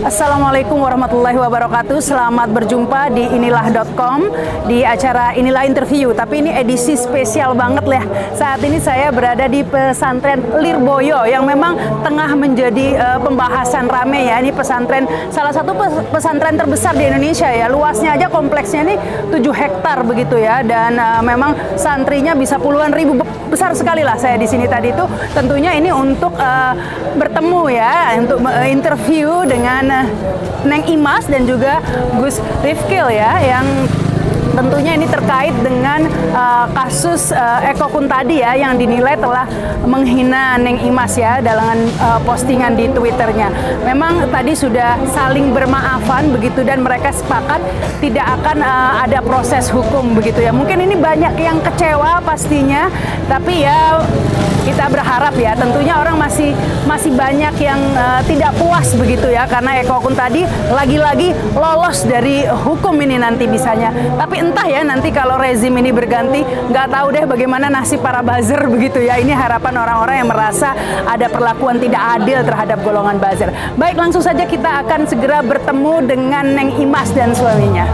Assalamualaikum warahmatullahi wabarakatuh. Selamat berjumpa di inilah.com di acara Inilah Interview. Tapi ini edisi spesial banget lah. Saat ini saya berada di pesantren Lirboyo yang memang tengah menjadi pembahasan rame ya. Ini pesantren, salah satu pesantren terbesar di Indonesia ya. Luasnya aja kompleksnya ini 7 hektar begitu ya. Dan memang santrinya bisa puluhan ribu, besar sekali lah saya di sini tadi itu. Tentunya ini untuk bertemu ya, untuk interview dengan Neng Imas dan juga Gus Rifkil ya, yang tentunya ini terkait dengan kasus Eko Kuntadi ya, yang dinilai telah menghina Neng Imas ya dalam postingan di Twitternya. Memang tadi sudah saling bermaafan begitu dan mereka sepakat tidak akan ada proses hukum begitu ya. Mungkin ini banyak yang kecewa pastinya, tapi ya kita berharap ya, tentunya orang masih banyak yang tidak puas begitu ya, karena Eko Kuntadi lagi-lagi lolos dari hukum ini nanti bisanya. Tapi entah ya, nanti kalau rezim ini berganti, nggak tahu deh bagaimana nasib para buzzer begitu ya. Ini harapan orang-orang yang merasa ada perlakuan tidak adil terhadap golongan buzzer. Baik, langsung saja kita akan segera bertemu dengan Neng Imas dan suaminya.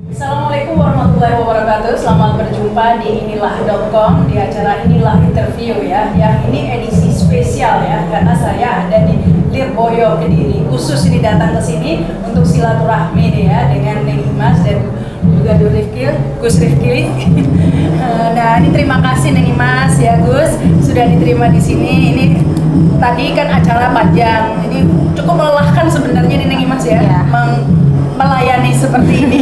Assalamualaikum warahmatullahi wabarakatuh. Selamat berjumpa di inilah.com di acara Inilah Interview ya. Yang ini edisi spesial ya, karena saya ada di Lirboyo Kediri. Khusus ini datang ke sini untuk silaturahmi nih ya dengan Neng Imas dan juga Gus Rifkil. Nah, ini terima kasih Neng Imas ya Gus sudah diterima di sini. Ini tadi kan acara panjang. Ini cukup melelahkan sebenarnya nih Neng Imas ya. Melayani seperti ini.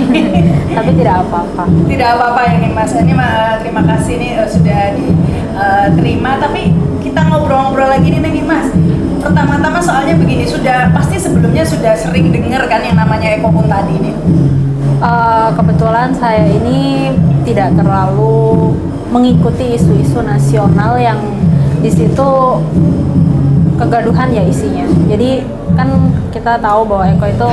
Tapi tidak apa-apa. Tidak apa-apa ya Neng Mas. Ini terima kasih nih sudah diterima. Tapi kita ngobrol-ngobrol lagi nih Neng Mas. Pertama-tama soalnya begini, pasti sebelumnya sudah sering dengar kan yang namanya Eko Kuntadi ini. Kebetulan saya ini tidak terlalu mengikuti isu-isu nasional yang di situ kegaduhan ya isinya. Jadi kan kita tahu bahwa Eko itu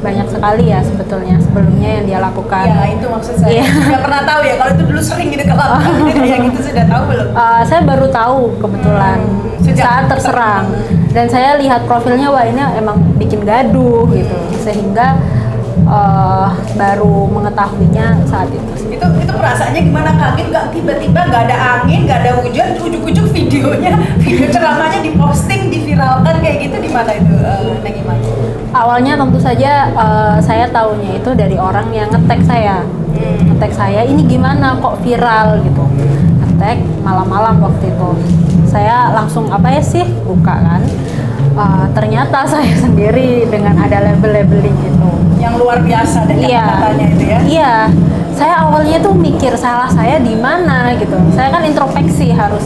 banyak sekali ya sebetulnya sebelumnya yang dia lakukan. Ya itu maksud saya. Nggak pernah tahu ya kalau itu dulu sering gitu kalau kayak gitu sudah tahu belum? Saya baru tahu kebetulan saat terserang dan saya lihat profilnya, wah ini emang bikin gaduh gitu, sehingga baru mengetahuinya saat itu. Itu perasaannya gimana? Kaget nggak tiba-tiba nggak ada angin, nggak ada hujan, ujuk-ujuk video ceramahnya diposting, diviralkan kayak gitu, di mana itu Neng Imas? Awalnya tentu saja saya tahunya itu dari orang yang nge-tag saya. Nge-tag saya, ini gimana kok viral gitu. Nge-tag malam-malam waktu itu. Saya langsung apa ya sih, buka kan. Ternyata saya sendiri dengan ada label-labeling gitu. Yang luar biasa dan kata-katanya itu ya. Iya. Saya awalnya tuh mikir salah saya di mana gitu. Saya kan introspeksi, harus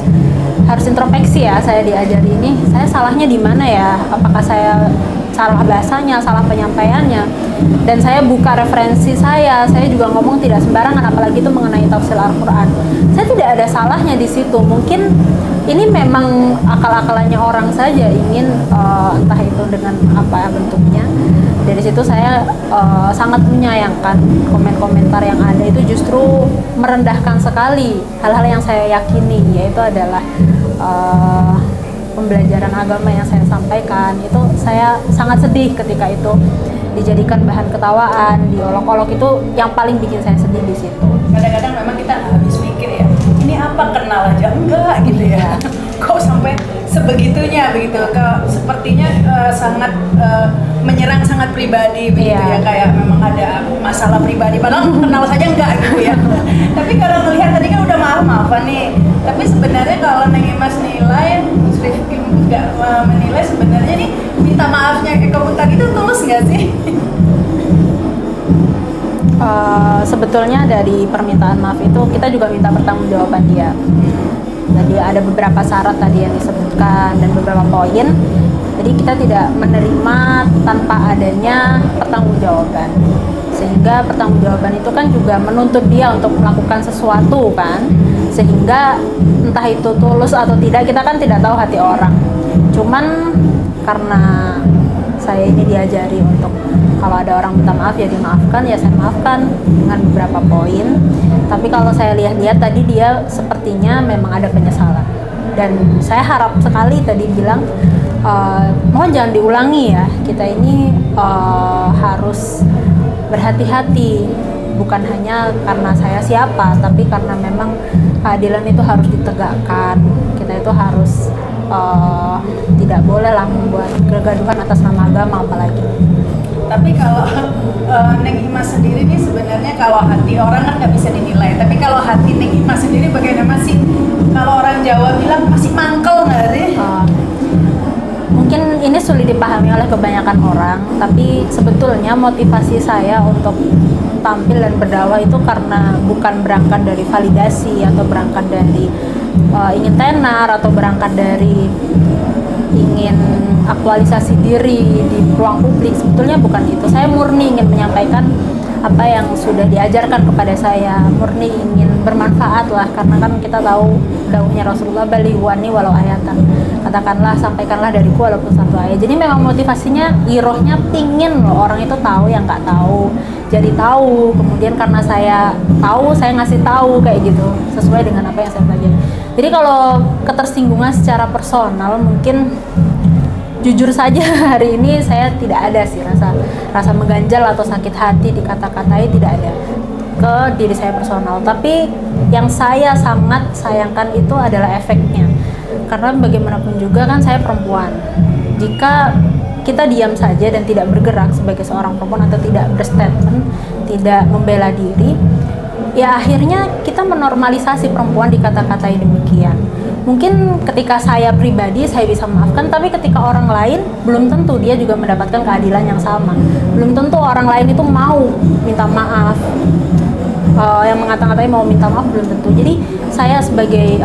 introspeksi ya, saya diajari ini. Saya salahnya di mana ya? Apakah saya salah bahasanya, salah penyampaiannya? Dan saya buka referensi saya juga ngomong tidak sembarangan, apalagi itu mengenai tafsir Al-Quran. Saya tidak ada salahnya di situ. Mungkin ini memang akal-akalannya orang saja ingin entah itu dengan apa bentuknya. Dari situ saya sangat menyayangkan komentar yang ada itu justru merendahkan sekali hal-hal yang saya yakini, yaitu adalah pembelajaran agama yang saya sampaikan. Itu saya sangat sedih ketika itu dijadikan bahan ketawaan, diolok-olok. Itu yang paling bikin saya sedih di situ. Kadang-kadang memang kita nggak habis mikir ya, ini apa, kenal aja enggak gitu ya. Kok sampai sebegitunya begitu, sepertinya sangat menyerang sangat pribadi begitu ya, kayak memang ada masalah pribadi padahal kenal saja enggak gitu ya. Tapi kalau melihat tadi kan udah maaf-maafan nih, tapi sebenarnya kalau Neng Imas nilai Gus Rifkil nggak menilai sebenarnya nih minta maafnya Eko Butag itu tulus nggak sih? Sebetulnya dari permintaan maaf itu kita juga minta pertanggungjawaban dia. Jadi ada beberapa syarat tadi yang disebutkan dan beberapa poin. Jadi kita tidak menerima tanpa adanya pertanggungjawaban. Sehingga pertanggungjawaban itu kan juga menuntut dia untuk melakukan sesuatu kan. Sehingga entah itu tulus atau tidak, kita kan tidak tahu hati orang. Cuman karena saya ini diajari untuk kalau ada orang minta maaf ya dimaafkan, ya saya maafkan dengan beberapa poin. Tapi kalau saya lihat-lihat tadi dia sepertinya memang ada penyesalan. Dan saya harap sekali tadi bilang mohon jangan diulangi ya. Kita ini harus berhati-hati, bukan hanya karena saya siapa, tapi karena memang keadilan itu harus ditegakkan. Kita itu harus tidak boleh lah membuat kegaduhan atas nama agama apalagi. Tapi kalau Neng Imas sendiri nih sebenarnya kalau hati orang kan nggak bisa dinilai. Tapi kalau hati Neng Imas sendiri bagaimana sih? Kalau orang Jawa bilang masih mangkel nggak sih? Mungkin ini sulit dipahami oleh kebanyakan orang, tapi sebetulnya motivasi saya untuk tampil dan berdakwah itu karena bukan berangkat dari validasi atau berangkat dari ingin tenar atau berangkat dari ingin aktualisasi diri di ruang publik. Sebetulnya bukan itu. Saya murni ingin menyampaikan apa yang sudah diajarkan kepada saya, murni ingin bermanfaat lah, karena kan kita tahu dawuhnya Rasulullah, balighuani walau ayatan, katakanlah, sampaikanlah dariku walaupun satu ayat. Jadi memang motivasinya, girohnya pingin loh orang itu tahu yang nggak tahu jadi tahu. Kemudian karena saya tahu, saya ngasih tahu kayak gitu sesuai dengan apa yang saya pelajari. Jadi kalau ketersinggungan secara personal mungkin jujur saja hari ini saya tidak ada sih rasa mengganjal atau sakit hati dikata-katai, tidak ada ke diri saya personal. Tapi yang saya sangat sayangkan itu adalah efeknya, karena bagaimanapun juga kan saya perempuan. Jika kita diam saja dan tidak bergerak sebagai seorang perempuan atau tidak berstatement, tidak membela diri, ya akhirnya kita menormalisasi perempuan dikata-katai demikian. Mungkin ketika saya pribadi saya bisa memaafkan, tapi ketika orang lain belum tentu dia juga mendapatkan keadilan yang sama. Belum tentu orang lain itu mau minta maaf. Yang mengata-ngatai mau minta maaf belum tentu. Jadi saya sebagai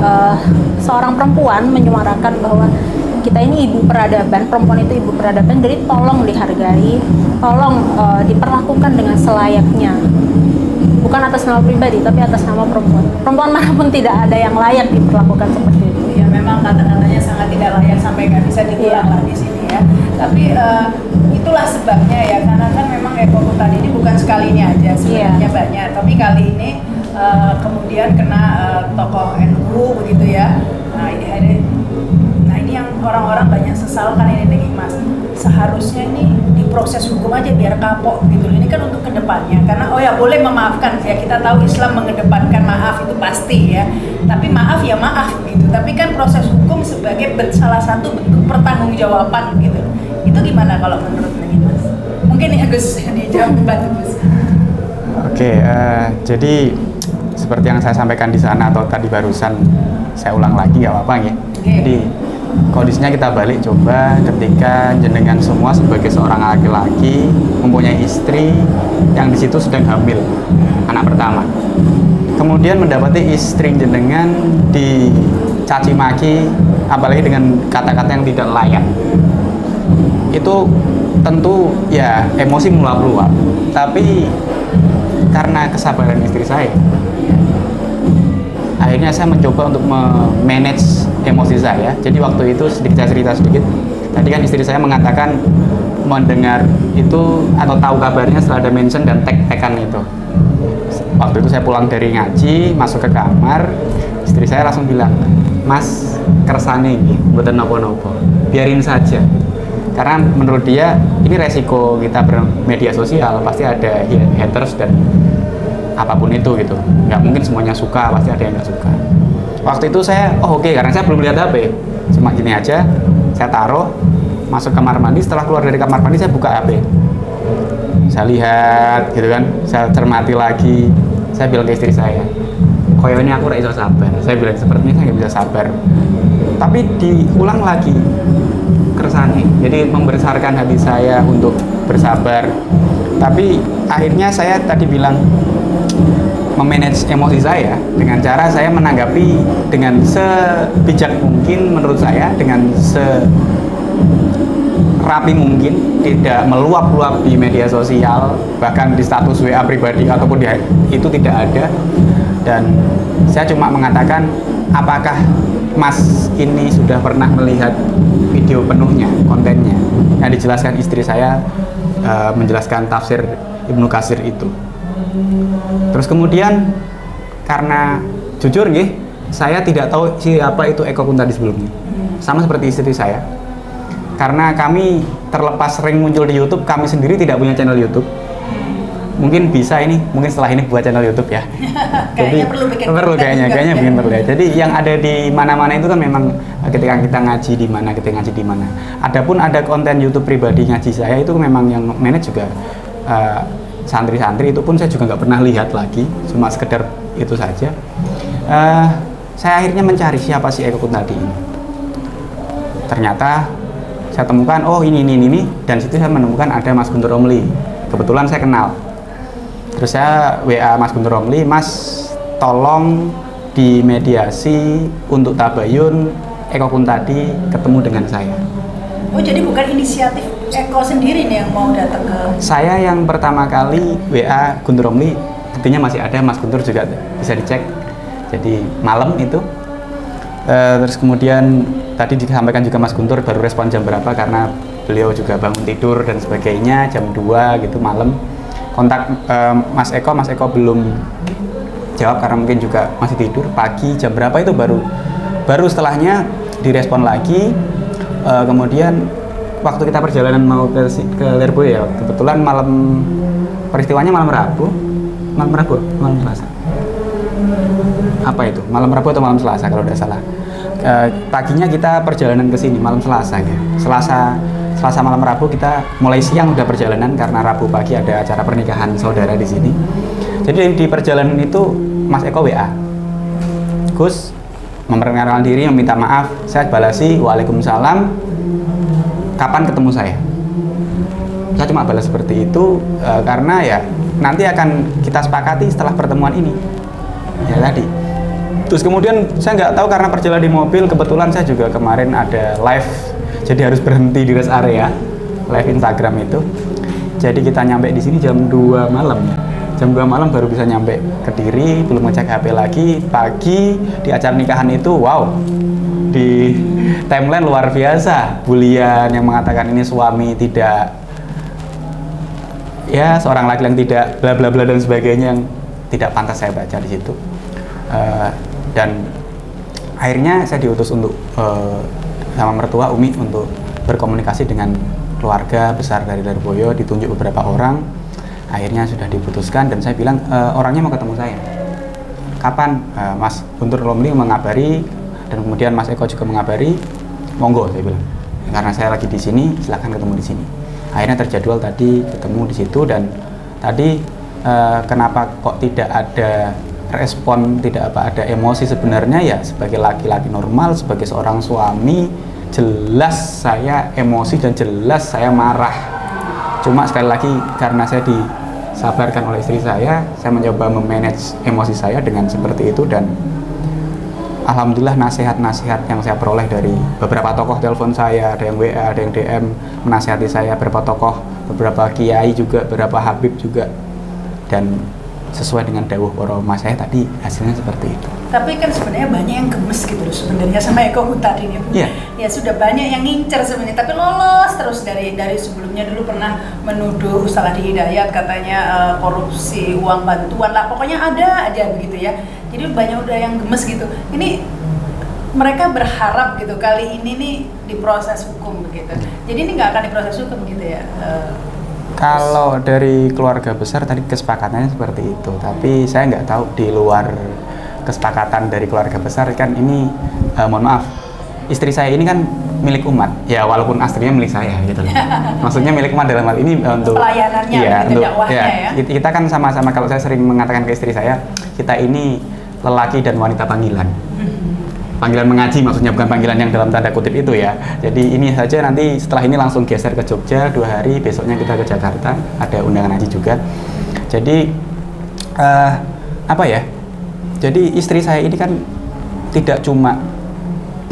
seorang perempuan menyuarakan bahwa kita ini ibu peradaban, perempuan itu ibu peradaban, jadi tolong dihargai, tolong diperlakukan dengan selayaknya. Bukan atas nama pribadi, tapi atas nama perempuan. Perempuan manapun tidak ada yang layak diperlakukan seperti itu. Ya memang kata-katanya sangat tidak layak sampai nggak bisa diulang lah di sini ya. Tapi itulah sebabnya ya, karena kan memang Eko Butag ini bukan sekali ini aja, sebenarnya banyak. Tapi kali ini kemudian kena tokoh NU begitu ya. Nah ini yang orang-orang banyak sesal kan ini Neng Imas. Seharusnya ini diproses hukum aja biar kapok gitu. Ini kan untuk kedepannya, karena oh ya boleh memaafkan ya, kita tahu Islam mengedepankan maaf itu pasti ya, tapi maaf ya maaf gitu. Tapi kan proses hukum sebagai salah satu bentuk pertanggungjawaban gitu. Itu gimana kalau menurut Neng Imas? Mungkin ya Gus dijawab bantu Gus. Oke, jadi seperti yang saya sampaikan di sana atau tadi barusan saya ulang lagi nggak apa-apa ya. Jadi kondisinya kita balik coba ketika jenengan semua sebagai seorang laki-laki mempunyai istri yang di situ sedang hamil anak pertama, kemudian mendapati istri jenengan dicaci maki apalagi dengan kata-kata yang tidak layak, itu tentu ya emosi meluap-luap. Tapi karena kesabaran istri saya, akhirnya saya mencoba untuk manage emosi saya. Jadi waktu itu sedikit saya cerita sedikit. Tadi kan istri saya mengatakan mendengar itu atau tahu kabarnya setelah ada mention dan tag-tagan itu. Waktu itu saya pulang dari ngaji, masuk ke kamar, istri saya langsung bilang, "Mas, kersane iki, mboten napa-napa. Biarin saja." Karena menurut dia ini resiko kita bermedia sosial, pasti ada haters dan apapun itu gitu. Nggak mungkin semuanya suka, pasti ada yang nggak suka. Waktu itu saya, oke, karena saya belum lihat HP, cuma gini aja, saya taruh, masuk kamar mandi. Setelah keluar dari kamar mandi saya buka HP, saya lihat gitu kan, saya cermati lagi. Saya bilang ke istri saya, koyo ini aku nggak bisa sabar. Saya bilang sepertinya saya nggak bisa sabar. tapi diulang lagi keresahannya. Jadi membesarkan hati saya untuk bersabar. Tapi akhirnya saya tadi bilang memanage emosi saya dengan cara saya menanggapi dengan sebijak mungkin menurut saya, dengan serapi mungkin, tidak meluap-luap di media sosial, bahkan di status WA pribadi ataupun itu tidak ada. Dan saya cuma mengatakan, apakah Mas ini sudah pernah melihat video penuhnya, kontennya yang dijelaskan istri saya, menjelaskan tafsir Ibnu Katsir itu. Terus kemudian karena jujur nggih, saya tidak tahu siapa itu Eko Kuntadi sebelumnya. Sama seperti istri saya. Karena kami terlepas sering muncul di YouTube, kami sendiri tidak punya channel YouTube. Mungkin bisa ini, mungkin setelah ini buat channel YouTube ya. Kayaknya perlu kayaknya bikin perlu ya. Jadi yang ada di mana-mana itu kan memang ketika kita ngaji di mana, kita ngaji di mana. Adapun ada konten YouTube pribadi ngaji saya itu memang yang manage juga santri-santri, itu pun saya juga nggak pernah lihat lagi, cuma sekedar itu saja. Saya akhirnya mencari siapa sih Eko Kuntadi ini. Ternyata saya temukan, oh ini, dan situ saya menemukan ada Mas Guntur Romli. Kebetulan saya kenal. Terus saya WA Mas Guntur Romli, Mas tolong dimediasi untuk tabayun Eko Kuntadi ketemu dengan saya. Oh, jadi bukan inisiatif Eko sendiri nih yang mau datang ke... Saya yang pertama kali WA Guntur Romli, buktinya masih ada, Mas Guntur juga bisa dicek. Jadi malam itu. Terus kemudian tadi disampaikan juga Mas Guntur baru respon jam berapa, karena beliau juga bangun tidur dan sebagainya, jam 2 gitu malam. Kontak Mas Eko belum jawab karena mungkin juga masih tidur. Pagi jam berapa itu baru setelahnya direspon lagi. Kemudian waktu kita perjalanan mau ke Lirboyo, kebetulan peristiwanya malam Rabu, malam Selasa. Apa itu? Malam Rabu atau malam Selasa kalau tidak salah. Paginya kita perjalanan ke sini malam Selasa ya. Selasa malam Rabu kita mulai siang udah perjalanan karena Rabu pagi ada acara pernikahan saudara di sini. Jadi di perjalanan itu Mas Eko WA. Gus, memperkenalkan diri, meminta maaf. Saya balasi, waalaikumsalam. Kapan ketemu saya? Saya cuma balas seperti itu karena ya nanti akan kita sepakati setelah pertemuan ini. Ya tadi. Terus kemudian saya nggak tahu karena perjalanan di mobil, kebetulan saya juga kemarin ada live, jadi harus berhenti di rest area live Instagram itu. Jadi kita nyampe di sini jam 2 malam ya. Jam 2 malam baru bisa nyampe Kediri, belum ngecek HP lagi. Pagi di acara nikahan itu, wow, di timeline luar biasa, bulian yang mengatakan ini suami tidak, ya seorang laki yang tidak bla bla bla dan sebagainya, yang tidak pantas saya baca di situ. Dan akhirnya saya diutus untuk sama mertua Umi untuk berkomunikasi dengan keluarga besar dari Lirboyo, ditunjuk beberapa orang. Akhirnya sudah diputuskan dan saya bilang orangnya mau ketemu saya. Kapan? Mas Guntur Romli mengabari dan kemudian Mas Eko juga mengabari. Monggo, saya bilang. Karena saya lagi di sini, silakan ketemu di sini. Akhirnya terjadwal tadi ketemu di situ, dan tadi kenapa kok tidak ada respon, tidak ada emosi sebenarnya ya, sebagai laki-laki normal, sebagai seorang suami, jelas saya emosi dan jelas saya marah. Cuma sekali lagi karena saya disabarkan oleh istri saya mencoba memanage emosi saya dengan seperti itu, dan alhamdulillah nasihat-nasihat yang saya peroleh dari beberapa tokoh telepon saya, ada yang WA, ada yang DM menasihati saya, beberapa tokoh, beberapa kiai juga, beberapa habib juga, dan sesuai dengan dawuh para mas saya tadi, hasilnya seperti itu. Tapi kan sebenarnya banyak yang gemes gitu loh sebenarnya sama Eko Kuntadi ini. Yeah. Ya sudah banyak yang ngincer sebenarnya, tapi lolos terus dari sebelumnya. Dulu pernah menuduh Ustaz Hadi Hidayat katanya korupsi uang bantuan lah, pokoknya ada aja begitu ya. Jadi banyak udah yang gemes gitu. Ini mereka berharap gitu kali ini nih diproses hukum begitu. Jadi ini nggak akan diproses hukum gitu ya. Kalau dari keluarga besar tadi kesepakatannya seperti itu, tapi saya nggak tahu di luar kesepakatan dari keluarga besar kan ini, mohon maaf, istri saya ini kan milik umat, ya walaupun aslinya milik saya gitu loh. Maksudnya milik umat dalam hal ini untuk pelayanannya, ya, untuk dakwahnya ya. Kita kan sama-sama, kalau saya sering mengatakan ke istri saya, kita ini lelaki dan wanita panggilan. panggilan mengaji, maksudnya bukan panggilan yang dalam tanda kutip itu ya. Jadi ini saja, nanti setelah ini langsung geser ke Jogja 2 hari, besoknya kita ke Jakarta, ada undangan haji juga. Jadi apa ya? Jadi istri saya ini kan tidak cuma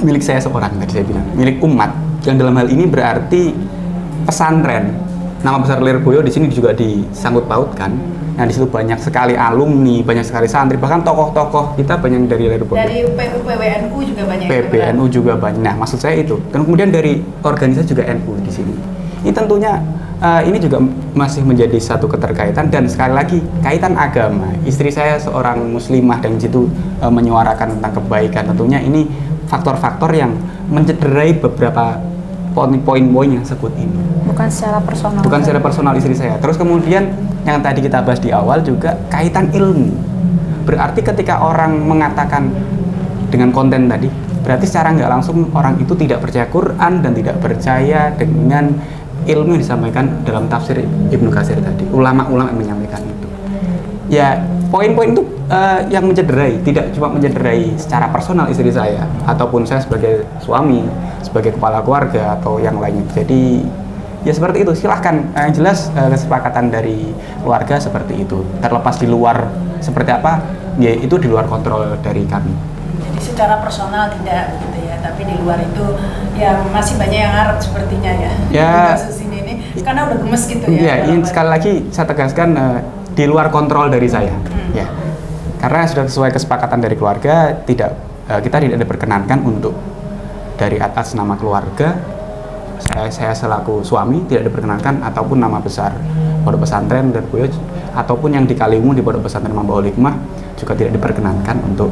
milik saya seorang, tadi saya bilang, milik umat. Yang dalam hal ini berarti pesantren. Nama besar Lirboyo di sini juga disangkut pautkan. Nah, di situ banyak sekali alumni, banyak sekali santri, bahkan tokoh-tokoh kita banyak dari Lirboyo. Dari PWNU juga banyak. PBNU juga banyak. Nah, maksud saya itu. Dan kemudian dari organisasi juga NU di sini. Ini tentunya ini juga masih menjadi satu keterkaitan, dan sekali lagi kaitan agama. Istri saya seorang muslimah dan di situ menyuarakan tentang kebaikan. Tentunya ini faktor-faktor yang mencederai beberapa poin-poin yang sebut ini. Bukan secara personal. Bukan secara personal istri saya. Terus kemudian yang tadi kita bahas di awal juga kaitan ilmu. Berarti ketika orang mengatakan dengan konten tadi, berarti secara nggak langsung orang itu tidak percaya Quran dan tidak percaya dengan ilmu yang disampaikan dalam tafsir Ibnu Katsir tadi. Ulama-ulama yang menyampaikan itu. Ya, poin-poin itu yang mencederai, tidak cuma mencederai secara personal istri saya, ataupun saya sebagai suami, sebagai kepala keluarga, atau yang lainnya. Jadi, ya seperti itu, silahkan. Yang jelas kesepakatan dari keluarga seperti itu. Terlepas di luar seperti apa, ya itu di luar kontrol dari kami. Jadi secara personal tidak gitu ya, tapi di luar itu ya masih banyak yang ngaret sepertinya ya. Ya. Kasus ini karena udah gemes gitu ya. Iya, ini sekali lagi saya tegaskan di luar kontrol dari saya. Ya. Karena sudah sesuai kesepakatan dari keluarga, kita tidak diperkenankan untuk dari atas nama keluarga, saya selaku suami tidak diperkenankan, ataupun nama besar Pondok Pesantren Lirboyo, ataupun yang di Kaliwungu di Pondok Pesantren Mambaul Hikmah juga tidak diperkenankan untuk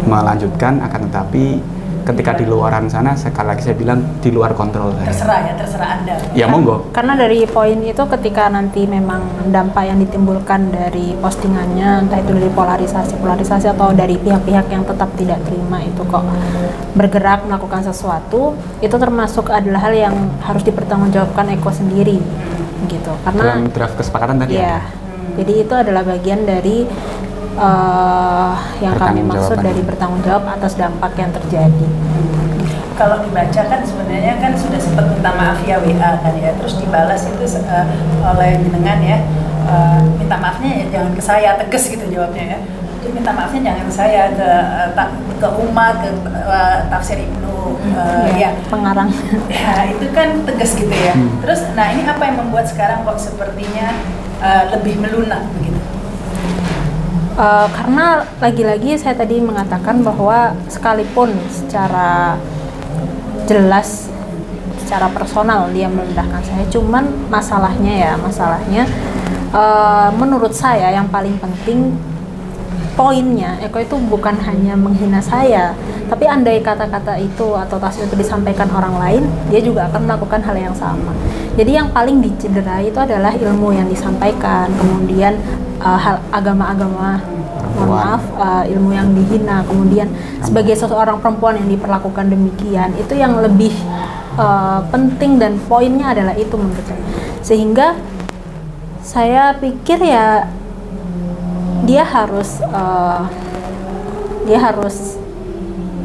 melanjutkan. Akan tetapi ketika di luaran sana, sekali lagi saya bilang di luar kontrol saya. Terserah Anda. Ya monggo. Karena dari poin itu ketika nanti memang dampak yang ditimbulkan dari postingannya, entah itu dari polarisasi atau dari pihak-pihak yang tetap tidak terima itu kok bergerak melakukan sesuatu, itu termasuk adalah hal yang harus dipertanggungjawabkan Eko sendiri gitu. Karena Dalam draft kesepakatan tadi ya, jadi itu adalah bagian dari yang kami maksud dari bertanggung jawab atas dampak yang terjadi. Kalau dibaca kan sebenarnya kan sudah sempat minta maaf ya WA kan ya, terus dibalas itu oleh jenengan ya, minta maafnya ya jangan ke saya, tegas gitu jawabnya ya. Jadi minta maafnya jangan ke saya, ke umat, ke tafsir Ibnu ya pengarang. Ya itu kan tegas gitu ya. Terus nah ini apa yang membuat sekarang kok sepertinya lebih melunak begitu? Karena lagi-lagi saya tadi mengatakan bahwa sekalipun secara jelas, secara personal dia merendahkan saya, cuman masalahnya menurut saya yang paling penting poinnya Eko itu bukan hanya menghina saya, tapi andai kata-kata itu atau tafsir itu disampaikan orang lain, dia juga akan melakukan hal yang sama. Jadi yang paling dicederai itu adalah ilmu yang disampaikan, kemudian hal agama-agama, ilmu yang dihina, kemudian sebagai seseorang perempuan yang diperlakukan demikian, itu yang lebih penting dan poinnya adalah itu menurut saya. Sehingga saya pikir ya dia harus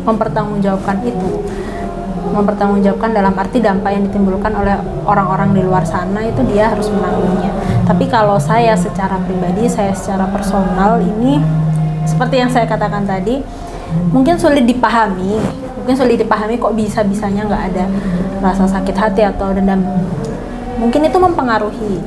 mempertanggungjawabkan itu, mempertanggungjawabkan dalam arti dampak yang ditimbulkan oleh orang-orang di luar sana itu dia harus menanggungnya. Tapi kalau saya secara pribadi, saya secara personal ini seperti yang saya katakan tadi, mungkin sulit dipahami kok bisa-bisanya nggak ada rasa sakit hati atau dendam. Mungkin itu memang mempengaruhi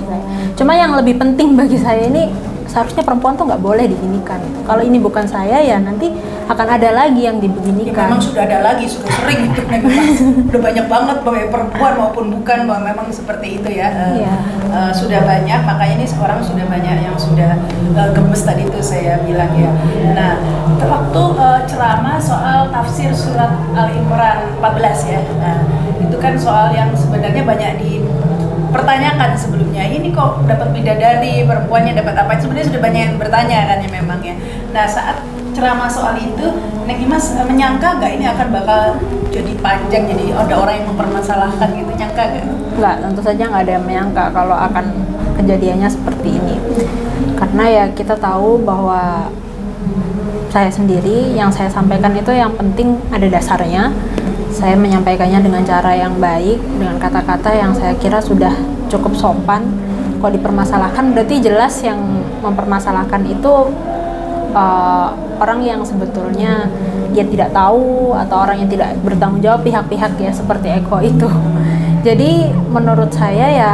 saya. Cuma yang lebih penting bagi saya ini, seharusnya perempuan tuh nggak boleh diginikan. Kalau ini bukan saya, ya nanti akan ada lagi yang dibeginikan. Ya, memang sudah ada lagi, sudah sering itu memang udah banyak banget bahwa perempuan maupun bukan bahwa memang seperti itu ya. Sudah banyak, makanya ini seorang sudah banyak yang sudah gemes tadi itu saya bilang ya. Nah, waktu ceramah soal tafsir surat Al-Imran 14 ya. Nah, itu kan soal yang sebenarnya banyak dipertanyakan sebelumnya. Ini kok dapat bidadari, perempuannya dapat apa? Sebenarnya sudah banyak yang bertanya kan ya memang ya. Nah, saat ceramah soal itu, Neng Imas menyangka nggak ini akan bakal jadi panjang, jadi ada orang yang mempermasalahkan gitu, nyangka nggak? Nggak, tentu saja nggak ada yang menyangka kalau akan kejadiannya seperti ini. Karena ya kita tahu bahwa saya sendiri. Yang saya sampaikan itu yang penting ada dasarnya. Saya menyampaikannya dengan cara yang baik, dengan kata-kata yang saya kira sudah cukup sopan. Kalau dipermasalahkan berarti jelas yang mempermasalahkan itu orang yang sebetulnya dia tidak tahu atau orang yang tidak bertanggung jawab, pihak-pihak ya seperti Eko itu. Jadi menurut saya ya,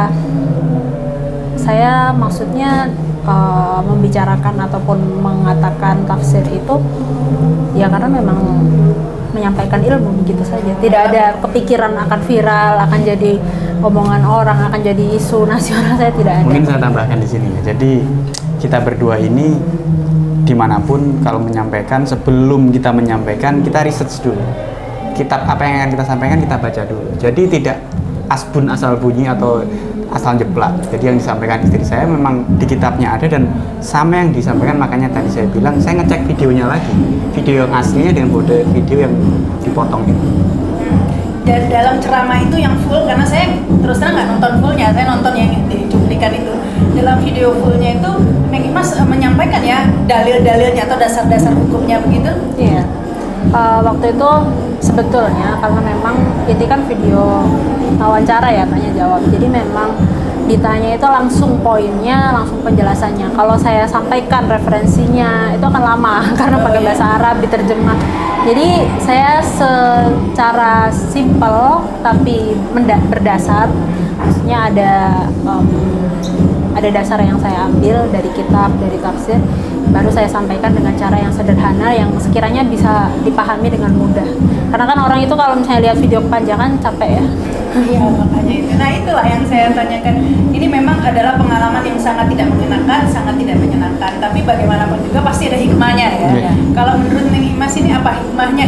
saya maksudnya membicarakan ataupun mengatakan tafsir itu ya karena memang menyampaikan ilmu begitu saja. Tidak ada kepikiran akan viral, akan jadi omongan orang, akan jadi isu nasional, saya tidak ada. Mungkin saya tambahkan di sini ya. Jadi kita berdua ini dimanapun kalau menyampaikan, sebelum kita menyampaikan kita research dulu. Kitab apa yang akan kita sampaikan kita baca dulu. Jadi tidak asbun asal bunyi atau asal jeplak. Jadi yang disampaikan istri saya memang di kitabnya ada dan sama yang disampaikan, makanya tadi saya bilang saya ngecek videonya lagi, video yang aslinya dengan video yang dipotong itu. Dan dalam ceramah itu yang full, karena saya terus terang nggak nonton fullnya, saya nonton yang dicuplikan itu. Dalam video fullnya itu Neng Imas menyampaikan ya dalil-dalilnya atau dasar-dasar hukumnya begitu. Iya. Waktu itu sebetulnya karena memang ini kan video wawancara ya, tanya jawab, jadi memang ditanya itu langsung poinnya, langsung penjelasannya. Kalau saya sampaikan referensinya itu akan lama karena pakai bahasa Arab diterjemah. Jadi saya secara simpel tapi berdasar, maksudnya ada dasar yang saya ambil dari kitab, dari tafsir, baru saya sampaikan dengan cara yang sederhana yang sekiranya bisa dipahami dengan mudah. Karena kan orang itu kalau misalnya lihat video kepanjangan capek ya. Iya, makanya itu. Nah, itulah yang saya tanyakan. Ini memang adalah pengalaman yang sangat tidak menyenangkan, sangat tidak menyenangkan. Tapi bagaimanapun juga pasti ada hikmahnya ya. Yeah. Kalau menurut Neng Imas ini apa hikmahnya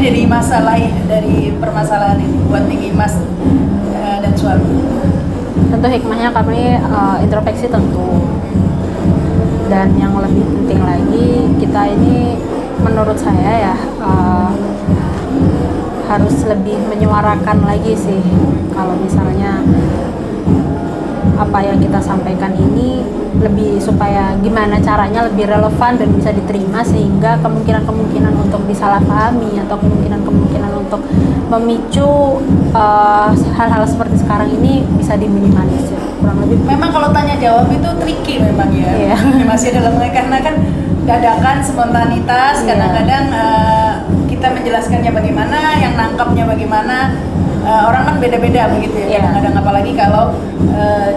dari permasalahan ini buat Neng Imas dan suami? Tentu hikmahnya kami introspeksi tentu. Dan yang lebih penting lagi, kita ini menurut saya ya harus lebih menyuarakan lagi sih, kalau misalnya apa yang kita sampaikan ini lebih, supaya gimana caranya lebih relevan dan bisa diterima, sehingga kemungkinan-kemungkinan untuk disalahpahami atau kemungkinan-kemungkinan untuk memicu hal-hal seperti sekarang ini bisa diminimalisir. Kurang lebih Memang kalau tanya jawab itu tricky memang ya. Iya. Masih dalam, karena kan dadakan, spontanitas, Iya. kadang-kadang kita menjelaskannya bagaimana, yang nangkapnya bagaimana, orang kan beda-beda begitu ya. Iya. Kadang-kadang apalagi kalau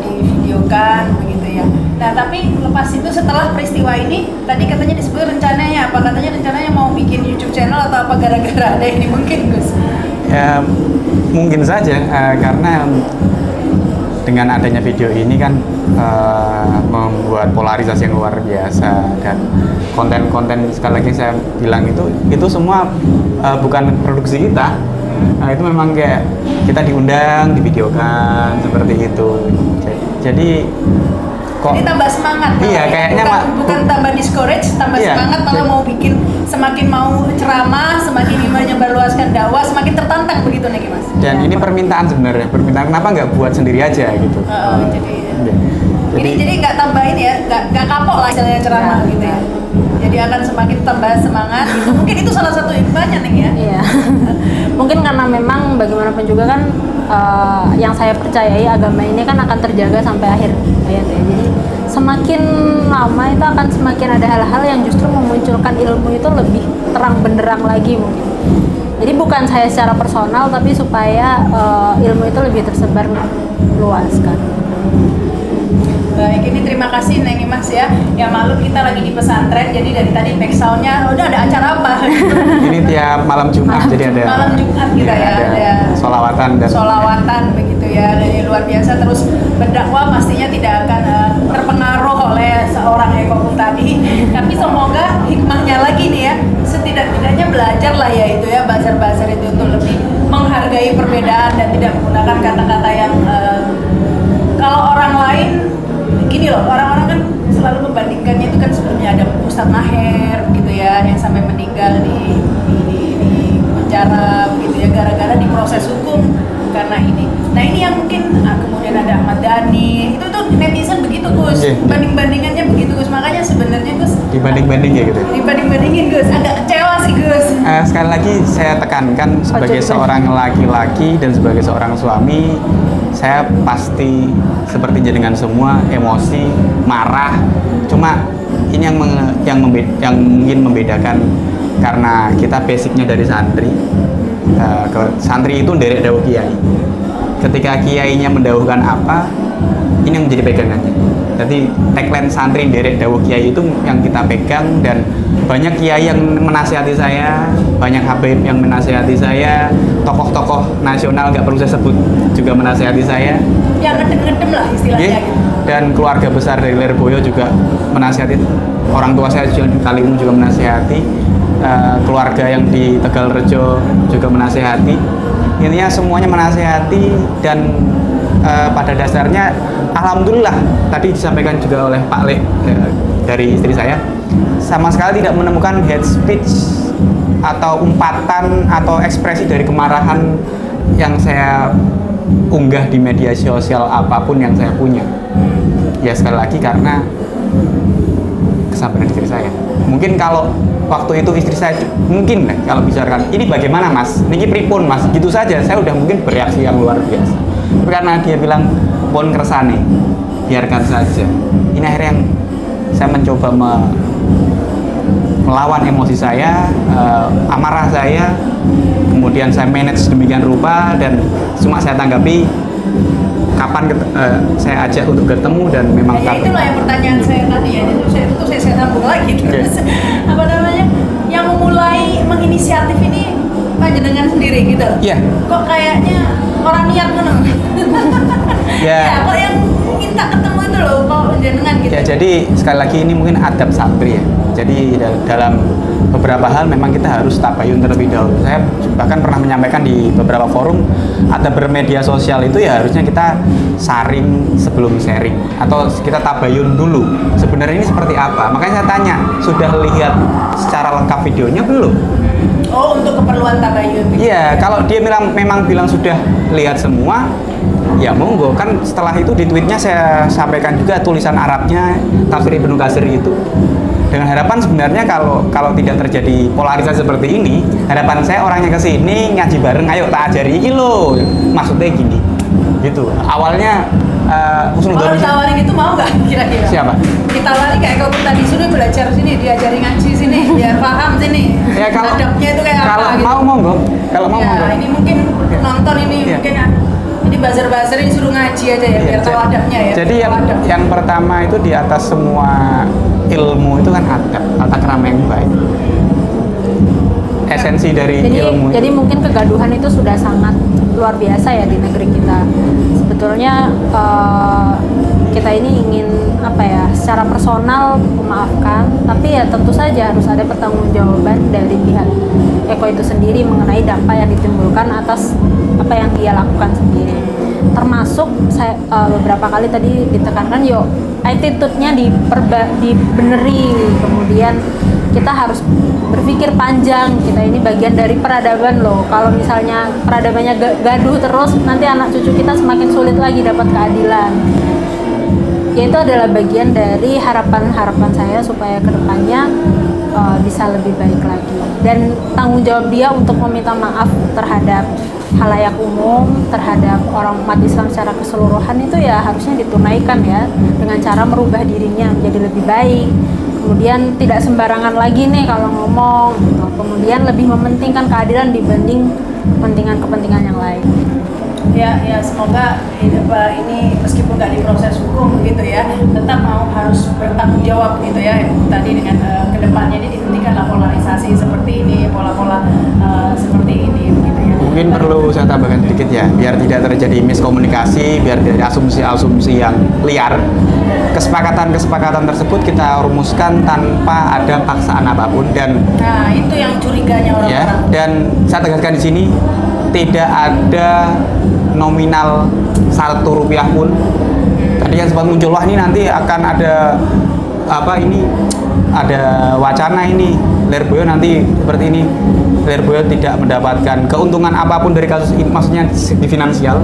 divideokan begitu ya. Nah, tapi lepas itu setelah peristiwa ini, tadi katanya disebut rencananya apa? Katanya rencananya mau bikin YouTube channel atau apa, gara-gara ada ini mungkin, Gus? Ya mungkin saja karena dengan adanya video ini kan membuat polarisasi yang luar biasa, dan konten-konten sekali lagi saya bilang itu semua bukan produksi kita. Nah, itu memang kayak kita diundang, divideokan seperti itu. Jadi kok Ini tambah semangat. Iya, kayaknya bukan tambah discourage, tambah Iya, semangat, malah mau bikin, semakin mau ceramah, semakin menyebarluaskan dakwah, semakin tertantang begitu nih Mas. dan ini permintaan sebenarnya, permintaan kenapa nggak buat sendiri aja gitu. Iya. Jadi nggak tambah ini ya, nggak kapok lah istilahnya ceramah gitu ya. Jadi akan semakin tambah semangat gitu. Mungkin itu salah satu hikmahnya nih ya. Iya. Mungkin karena memang bagaimanapun juga kan yang saya percayai, agama ini kan akan terjaga sampai akhir hayat ya. Jadi semakin lama itu akan semakin ada hal-hal yang justru memunculkan ilmu itu lebih terang benderang lagi mungkin. Jadi bukan saya secara personal, tapi supaya ilmu itu lebih tersebar luas kan. Baik, ini terima kasih Neng Imas ya. Ya maklum kita lagi di pesantren, jadi dari tadi back sound-nya udah ada acara apa? Ini tiap malam Jumat, jadi ada Malam Jumat kita ya, ada sholawatan dan sholawatan begitu ya. Dari luar biasa, terus berdakwah pastinya tidak akan terpengaruh oleh seorang Eko Pung tadi. Tapi semoga hikmahnya lagi nih ya, setidak-tidaknya belajar lah ya itu ya, bazar-bazar itu untuk lebih menghargai perbedaan dan tidak menggunakan kata-kata yang kalau orang lain gini loh, orang-orang kan selalu membandingkannya itu kan sebelumnya ada Ustadz Maher gitu ya, yang sampai meninggal di penjara begitu ya, gara-gara diproses hukum karena ini. Nah ini yang mungkin kemudian ada Ahmad Dhani, itu tuh netizen begitu Gus, banding-bandingannya begitu Gus, makanya sebenarnya Gus dibanding-banding ya gitu. dibanding-bandingin Gus, agak kecewa Sekali lagi saya tekankan sebagai seorang laki-laki dan sebagai seorang suami, saya pasti seperti jenengan semua emosi, marah. Cuma ini yang mungkin membedakan karena kita basicnya dari santri. Santri itu nderek dawuh kiai. Ketika kiainya mendawuhkan apa, ini yang menjadi pegangannya. Jadi tagline santri nderek dawuh kiai itu yang kita pegang, dan banyak kiai yang menasihati saya, banyak habib yang menasihati saya, tokoh-tokoh nasional nggak perlu saya sebut juga menasihati saya. Yang ngedem-ngedem lah istilahnya. Yeah. Gitu. Dan keluarga besar dari Lirboyo juga menasihati, orang tua saya di Kalium juga menasihati, keluarga yang di Tegalrejo juga menasihati. Intinya semuanya menasihati, dan pada dasarnya alhamdulillah tadi disampaikan juga oleh Pak Le dari istri saya, sama sekali tidak menemukan hate speech atau umpatan atau ekspresi dari kemarahan yang saya unggah di media sosial apapun yang saya punya. Ya sekali lagi karena kesabaran istri saya. Mungkin kalau waktu itu istri saya mungkin kalau bicarakan ini bagaimana mas, niki pripun mas, gitu saja saya udah mungkin bereaksi yang luar biasa. Tapi karena dia bilang pon kersane, biarkan saja. Ini akhirnya yang saya mencoba melawan emosi saya, amarah saya, kemudian saya manage sedemikian rupa, dan cuma saya tanggapi kapan saya ajak untuk ketemu, dan memang Ya itulah yang pertanyaan saya tadi ya, itu saya sambung lagi terus. Apa namanya, yang memulai menginisiatif ini panjenengan sendiri gitu. Iya. Kok kayaknya orang niat ngono. Ya. Ya, kok yang minta ketemu itu loh kok panjenengan gitu. Ya, jadi sekali lagi ini mungkin adab santri ya. Jadi dalam beberapa hal memang kita harus tabayun terlebih dahulu. Saya bahkan pernah menyampaikan di beberapa forum, adab bermedia sosial itu ya harusnya kita saring sebelum sharing, atau kita tabayun dulu sebenarnya ini seperti apa. Makanya saya tanya, sudah lihat secara lengkap videonya belum? Oh, untuk keperluan tabayun. Iya, kalau dia memang bilang sudah lihat semua, ya monggo. Kan setelah itu di tweetnya saya sampaikan juga tulisan Arabnya tafsir Ibnu Katsir itu, dengan harapan sebenarnya kalau tidak terjadi polarisasi seperti ini, harapan saya orangnya ke sini ngaji bareng, ayo tak ajari iki lho, maksudnya gini gitu. Awalnya kalau ditawarin itu mau nggak kira-kira? Siapa? Ditawarin kayak kau tadi sini belajar sini, diajari ngaji sini, biar paham sini. Ya, kalau adabnya itu kayak kalau apa? mau gitu. monggo, kalau mau Ya, monggo. ini mungkin nonton ini Ya. mungkin ini buzzer ini suruh ngaji aja ya, biar tahu adabnya ya. Jadi tahu adab. yang pertama itu di atas semua ilmu itu kan adab, tata krama yang baik. Esensi dari ilmu. Jadi mungkin kegaduhan itu sudah sangat luar biasa ya di negeri kita. Sebetulnya kita ini ingin apa ya, secara personal memaafkan, tapi ya tentu saja harus ada pertanggungjawaban dari pihak Eko itu sendiri mengenai dampak yang ditimbulkan atas apa yang dia lakukan sendiri. Termasuk saya beberapa kali tadi ditekankan, yuk attitude-nya dibeneri, kemudian kita harus berpikir panjang, kita ini bagian dari peradaban loh. Kalau misalnya peradabannya gaduh terus, nanti anak cucu kita semakin sulit lagi dapat keadilan. Ya itu adalah bagian dari harapan-harapan saya supaya kedepannya bisa lebih baik lagi. Dan tanggung jawab dia untuk meminta maaf terhadap halayak umum, terhadap orang umat Islam secara keseluruhan itu ya harusnya ditunaikan ya, dengan cara merubah dirinya menjadi lebih baik. Kemudian tidak sembarangan lagi nih kalau ngomong gitu. Kemudian lebih mementingkan keadilan dibanding kepentingan yang lain. Ya semoga ini meskipun nggak diproses hukum begitu ya, tetap harus bertanggung jawab gitu ya. Tadi dengan kedepannya ini dihentikanlah polarisasi seperti ini, pola-pola seperti ini begitu ya. Mungkin perlu saya tambahkan sedikit ya, biar tidak terjadi miskomunikasi, biar tidak asumsi-asumsi yang liar. Kesepakatan orang kita rumuskan tanpa ada paksaan apapun, dan Nah itu yang curiganya orang-orang. ya, dan saya tegaskan di sini tidak ada nominal 1 rupiah pun. Tadi yang sempat muncul, wah ini nanti akan ada ada wacana ini Lirboyo nanti seperti ini. Lirboyo tidak mendapatkan keuntungan apapun dari kasus ini, maksudnya di finansial.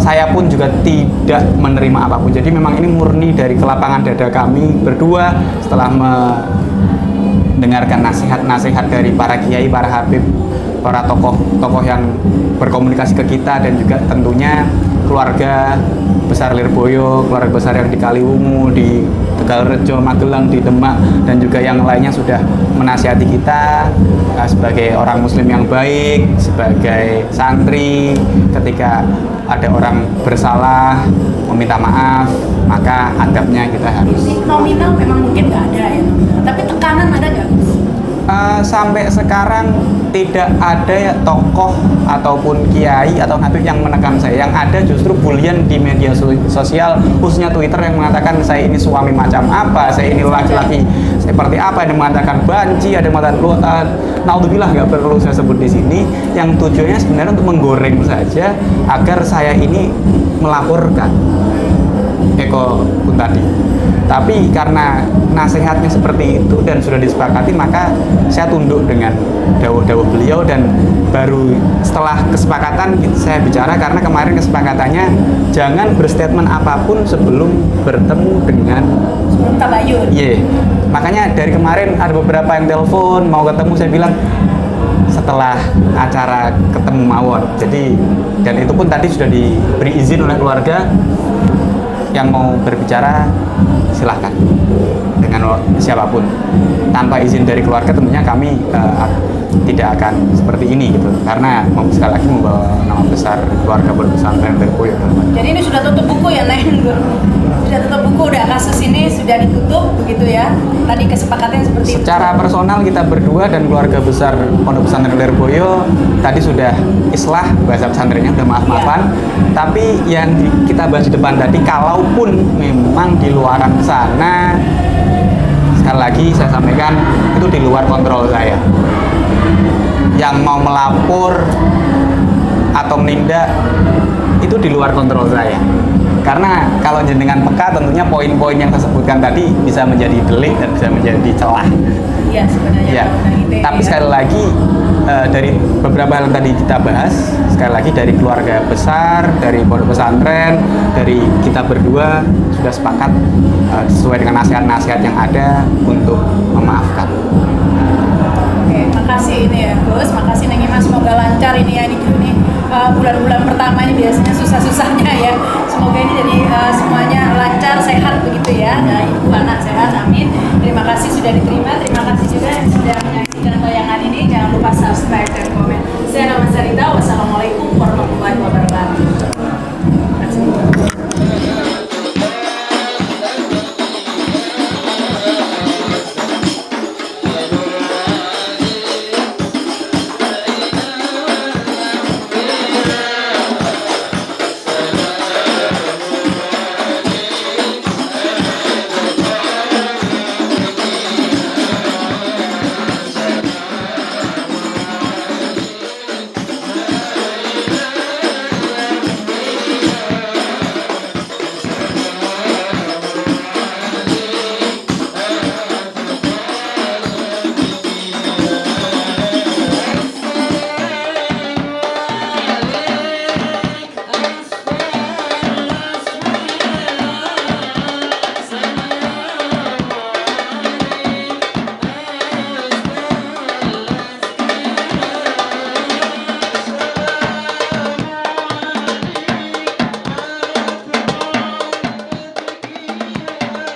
Saya pun juga tidak menerima apapun. Jadi memang ini murni dari kelapangan dada kami berdua setelah mendengarkan nasihat-nasihat dari para kiai, para habib, para tokoh-tokoh yang berkomunikasi ke kita, dan juga tentunya keluarga besar Lirboyo, keluarga besar yang di Kaliwungu, di Tegalrejo, Magelang, di Demak, dan juga yang lainnya sudah menasihati kita sebagai orang muslim yang baik, sebagai santri. Ketika ada orang bersalah meminta maaf, maka adabnya kita harus. Nominal memang mungkin nggak ada ya, tapi tekanan ada nggak, Gus? Sampai sekarang tidak ada ya tokoh ataupun kiai atau habib yang menekan saya. Yang ada justru bulian di media sosial, khususnya Twitter, yang mengatakan saya ini suami macam apa, saya ini laki-laki seperti apa, ada yang mengatakan banci, ada yang mengatakan naudzubillah, nggak perlu saya sebut di sini. Yang tujuannya sebenarnya untuk menggoreng saja agar saya ini melaporkan Eko Kuntadi. Tapi karena nasihatnya seperti itu dan sudah disepakati, maka saya tunduk dengan dawuh-dawuh beliau, dan baru setelah kesepakatan saya bicara, karena kemarin kesepakatannya jangan berstatement apapun sebelum bertemu dengan tabayun. Iya. Makanya dari kemarin ada beberapa yang telepon mau ketemu, saya bilang setelah acara ketemu mawon. Jadi, dan itu pun tadi sudah diberi izin oleh keluarga, yang mau berbicara silahkan dengan siapapun. Tanpa izin dari keluarga tentunya kami tidak akan seperti ini gitu, karena sekali lagi membawa nama besar keluarga Pesantren Lirboyo. Jadi ini sudah tutup buku ya, Neng? Sudah tutup buku, udah kasus ini sudah ditutup begitu ya. Tadi kesepakatan seperti itu. Secara personal kita berdua dan keluarga besar Pondok Pesantren Lirboyo tadi sudah islah, bahasa pesantrennya udah maaf-maafan. Tapi yang kita bahas di depan tadi, kalaupun memang di luaran sana, sekali lagi saya sampaikan, itu di luar kontrol saya. Yang mau melapor atau menindak itu di luar kontrol saya. Karena kalau jenengan peka, tentunya poin-poin yang saya sebutkan tadi bisa menjadi delik dan bisa menjadi celah. Iya, sebenarnya. Ya. Tapi sekali lagi dari beberapa hal yang tadi kita bahas, sekali lagi dari keluarga besar, dari pondok pesantren, dari kita berdua sudah sepakat sesuai dengan nasihat-nasihat yang ada untuk memaafkan. Oke, makasih ini ya Gus, makasih Neng Ima, semoga lancar ini ya, ini bulan-bulan pertama ini biasanya susah-susahnya ya. Semoga ini jadi semuanya lancar, sehat begitu ya. Ibu anak sehat, amin. Terima kasih sudah diterima, terima kasih juga yang sudah menyaksikan tayangan ini. Jangan lupa subscribe dan komen. Saya Nama Sari.